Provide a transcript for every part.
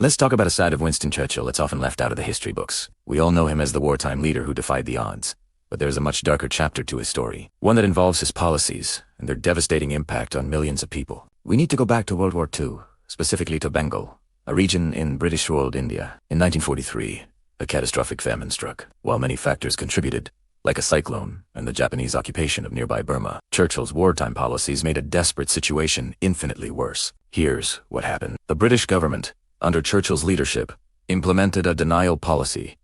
Let's talk about a side of Winston Churchill that's often left out of the history books. We all know him as the wartime leader who defied the odds. But there's a much darker chapter to his story, one that involves his policies and their devastating impact on millions of people. We need to go back to World War II, specifically to Bengal, a region in British-ruled India. In 1943, a catastrophic famine struck. While many factors contributed, like a cyclone and the Japanese occupation of nearby Burma, Churchill's wartime policies made a desperate situation infinitely worse. Here's what happened. The British government, under Churchill's leadership, implemented a denial policy.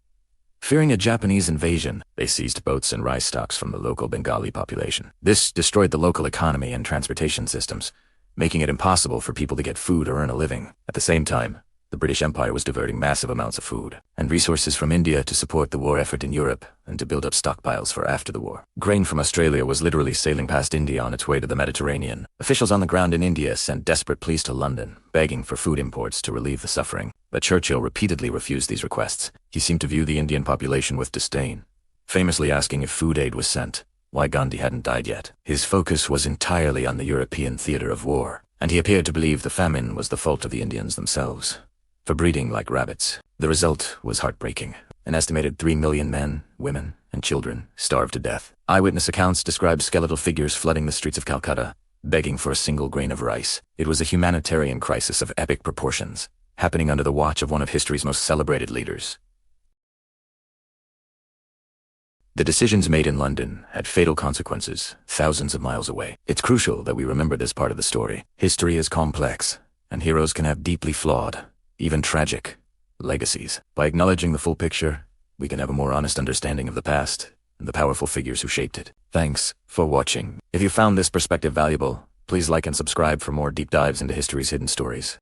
Fearing a Japanese invasion, they seized boats and rice stocks from the local Bengali population. This destroyed the local economy and transportation systems, making it impossible for people to get food or earn a living. At the same time, the British Empire was diverting massive amounts of food and resources from India to support the war effort in Europe and to build up stockpiles for after the war. Grain from Australia was literally sailing past India on its way to the Mediterranean. Officials on the ground in India sent desperate pleas to London, begging for food imports to relieve the suffering. But Churchill repeatedly refused these requests. He seemed to view the Indian population with disdain, famously asking if food aid was sent, why Gandhi hadn't died yet. His focus was entirely on the European theater of war, and he appeared to believe the famine was the fault of the Indians themselves for breeding like rabbits. The result was heartbreaking. An estimated 3 million men, women, and children starved to death. Eyewitness accounts describe skeletal figures flooding the streets of Calcutta, begging for a single grain of rice. It was a humanitarian crisis of epic proportions, happening under the watch of one of history's most celebrated leaders. The decisions made in London had fatal consequences thousands of miles away. It's crucial that we remember this part of the story. History is complex, and heroes can have deeply flawed, even tragic, legacies. By acknowledging the full picture, we can have a more honest understanding of the past and the powerful figures who shaped it. Thanks for watching. If you found this perspective valuable, please like and subscribe for more deep dives into history's hidden stories.